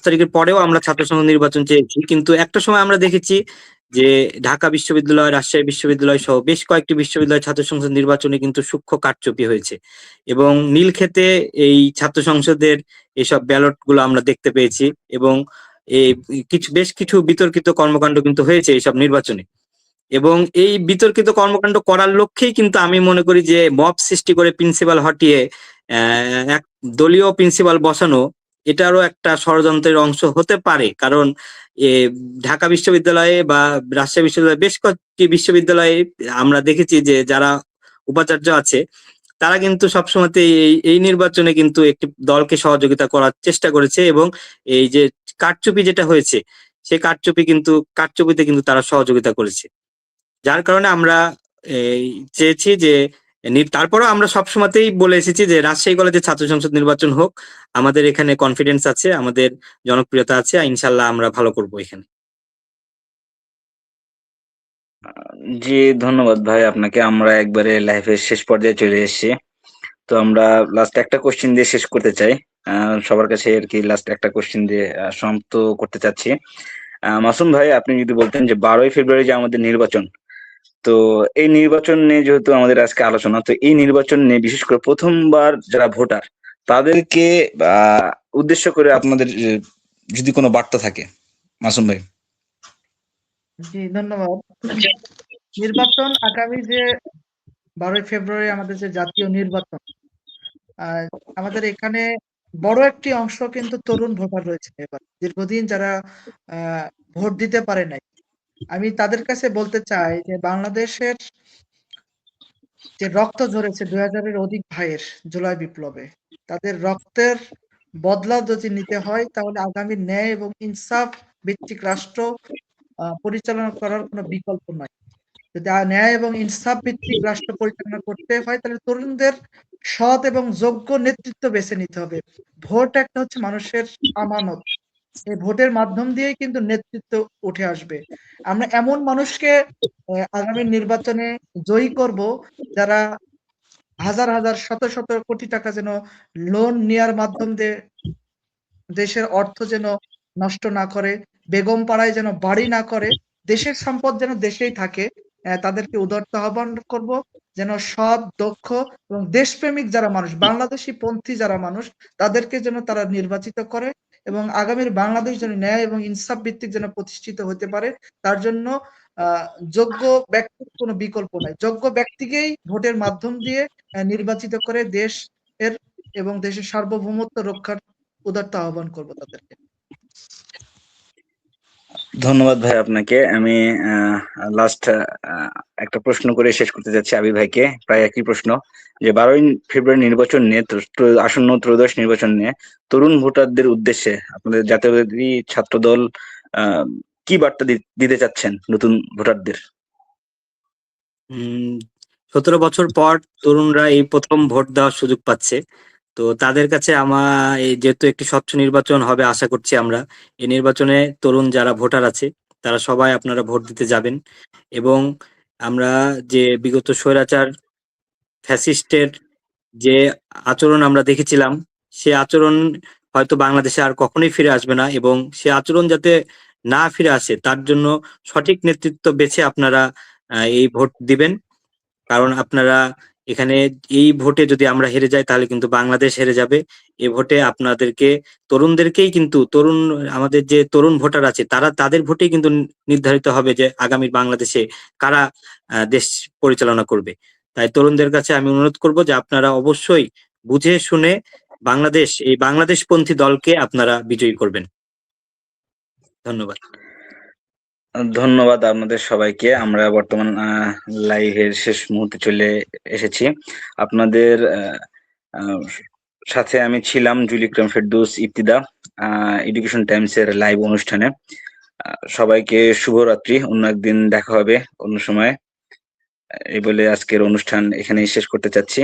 তারিখের পরেও আমরা ছাত্র সংসদ নির্বাচন চেয়েছি, কিন্তু একটা সময় আমরা দেখেছি যে ঢাকা বিশ্ববিদ্যালয়, রাজশাহী বিশ্ববিদ্যালয় সহ বেশ কয়েকটি বিশ্ববিদ্যালয় ছাত্র সংসদ নির্বাচনে কিন্তু সূক্ষ্ম কারচুপি হয়েছে এবং নীলক্ষেতে এই ছাত্র সংসদের এসব ব্যালট গুলো আমরা দেখতে পেয়েছি এবং এই বেশ কিছু বিতর্কিত কর্মকাণ্ড কিন্তু হয়েছে এইসব নির্বাচনে। এবং এই বিতর্কিত কর্মকাণ্ড করার লক্ষ্যেই কিন্তু আমি মনে করি যে মব সৃষ্টি করে প্রিন্সিপাল হটিয়ে এক দলীয় প্রিন্সিপাল বসানো এটারও একটা ষড়যন্ত্রের অংশ হতে পারে। কারণ ঢাকা বিশ্ববিদ্যালয়ে বা রাজশাহী বিশ্ববিদ্যালয়ে বেশ কয়েকটি বিশ্ববিদ্যালয়ে আমরা দেখেছি যে যারা উপাচার্য আছে তারা কিন্তু সবসময়তে এই নির্বাচনে কিন্তু একটি দলকে সহযোগিতা করার চেষ্টা করেছে এবং এই যে কারচুপি যেটা হয়েছে সেই কারচুপিতে কিন্তু তারা সহযোগিতা করেছে। যার কারণে আমরা চেয়েছি যে তারপরেও আমরা সবসময়তেই বলে এসেছি যে রাজশাহী কলেজে ছাত্র সংসদ নির্বাচন হোক, আমাদের এখানে কনফিডেন্স আছে, আমাদের জনপ্রিয়তা আছে, ইনশাল্লাহ আমরা ভালো করব এখানে। জি ধন্যবাদ ভাই আপনাকে। আমরা একবারে লাইফের শেষ পর্যায়ে চলে এসেছি, তো আমরা লাস্ট একটা কোশ্চেন দিয়ে শেষ করতে চাই। সবার কাছে আর কি লাস্ট একটা কোশ্চেন দিয়ে সমাপ্ত করতে চাচ্ছি। মাসুম ভাই, আপনি যদি বলতেন যে 12ই ফেব্রুয়ারি যে আমাদের নির্বাচন, তো এই নির্বাচন নিয়ে যেহেতু আমাদের আজকে আলোচনা, তো এই নির্বাচন নিয়ে বিশেষ করে প্রথমবার যারা ভোটার তাদেরকে উদ্দেশ্য করে আপনাদের যদি কোনো বার্তা থাকে, মাসুম ভাই। জি ধন্যবাদ। নির্বাচন আগামী যে 12ই ফেব্রুয়ারি আমাদের যে জাতীয় নির্বাচন, আমাদের এখানে বড় একটি অংশ কিন্তু তরুণ ভোটার রয়েছে। এবার দীর্ঘদিন যারা ভোট দিতে পারে নাই, আমি তাদের কাছে বলতে চাই যে বাংলাদেশের যে রক্ত ঝরেছে 2000-এর অধিক ভাইয়ের জুলাই বিপ্লবে, তাদের রক্তের বদলা যদি নিতে হয় তাহলে আগামী ন্যায় এবং ইনসাফ ভিত্তিক রাষ্ট্র পরিচালনা করার কোনো বিকল্প নাই। যদি ন্যায় এবং ইনসাফ ভিত্তিক রাষ্ট্র পরিচালনা করতে হয় তাহলে তরুণদের সৎ এবং যোগ্য নেতৃত্ব বেছে নিতে হবে। ভোট একটা হচ্ছে মানুষের আমানত। এই ভোটের মাধ্যম দিয়েই কিন্তু নেতৃত্ব উঠে আসবে। আমরা এমন মানুষকে আগামী নির্বাচনে জয়ী করব যারা হাজার হাজার শত শত কোটি টাকা যেন লোন নেয়ার মাধ্যম দিয়ে দেশের অর্থ যেন নষ্ট না করে, বেগম পাড়ায় যেন বাড়ি না করে, দেশের সম্পদ যেন দেশেই থাকে। তাদেরকে উদারতা আহ্বান করব যেন সৎ, দক্ষ এবং দেশপ্রেমিক যারা মানুষ, বাংলাদেশী পন্থী যারা মানুষ, তাদেরকে যেন তারা নির্বাচিত করে এবং আগামীর বাংলাদেশ যেন ন্যায় এবং ইনসাফ ভিত্তিক যেন প্রতিষ্ঠিত হতে পারে। তার জন্য যোগ্য ব্যক্তির কোনো বিকল্প নাই। যোগ্য ব্যক্তিকেই ভোটের মাধ্যম দিয়ে নির্বাচিত করে দেশ এর এবং দেশের সার্বভৌমত্ব রক্ষার উদারতা আহ্বান করব তাদেরকে। ধন্যবাদ ভাই আপনাকে। আমি লাস্ট একটা প্রশ্ন করে শেষ করতে যাচ্ছি আবি ভাইকে, প্রায় একই প্রশ্ন, যে 12ই ফেব্রুয়ারি নির্বাচন নিয়ে, আসন্ন ত্রয়োদশ নির্বাচন নিয়ে তরুণ ভোটারদের উদ্দেশ্যে আপনাদের জাতীয়বাদী ছাত্র দল কি বার্তা দিতে চাচ্ছেন নতুন ভোটারদের? 17 বছর পর তরুণরা এই প্রথম ভোট দেওয়ার সুযোগ পাচ্ছে, তো তাদের কাছে যেহেতু একটি স্বচ্ছ নির্বাচন হবে আশা করছি আমরা, এই নির্বাচনে তরুণ যারা ভোটার আছে তারা সবাই আপনারা ভোট দিতে যাবেন এবং আমরা যে বিগত স্বৈরাচার ফ্যাসিস্টের যে আচরণ আমরা দেখেছিলাম সে আচরণ হয়তো বাংলাদেশে আর কখনোই ফিরে আসবে না এবং সে আচরণ যাতে না ফিরে আসে তার জন্য সঠিক নেতৃত্ব বেছে আপনারা এই ভোট দিবেন। কারণ আপনারা এখানে এই ভোটে যদি আমরা হেরে যাই তাহলে কিন্তু বাংলাদেশ হেরে যাবে। এই ভোটে আপনাদেরকে তরুণদেরকেই কিন্তু আমাদের যে তরুণ ভোটার আছে তাদের ভোটেই কিন্তু নির্ধারিত হবে যে আগামী বাংলাদেশে কারা দেশ পরিচালনা করবে। তাই তরুণদের কাছে আমি অনুরোধ করব যে আপনারা অবশ্যই বুঝে শুনে এই বাংলাদেশপন্থী দলকে আপনারা বিজয়ী করবেন। ধন্যবাদ। ধন্যবাদ আপনাদের সবাইকে। আমরা বর্তমান লাইভের শেষ মুহূর্তে চলে এসেছি। আপনাদের সাথে আমি ছিলাম জুল ইকরাম ফেরদৌস ইবতিদা, এডুকেশন টাইমস এর লাইভ অনুষ্ঠানে। সবাইকে শুভরাত্রি, অন্য একদিন দেখা হবে অন্য সময়। এই বলে আজকের অনুষ্ঠান এখানেই শেষ করতে চাচ্ছি।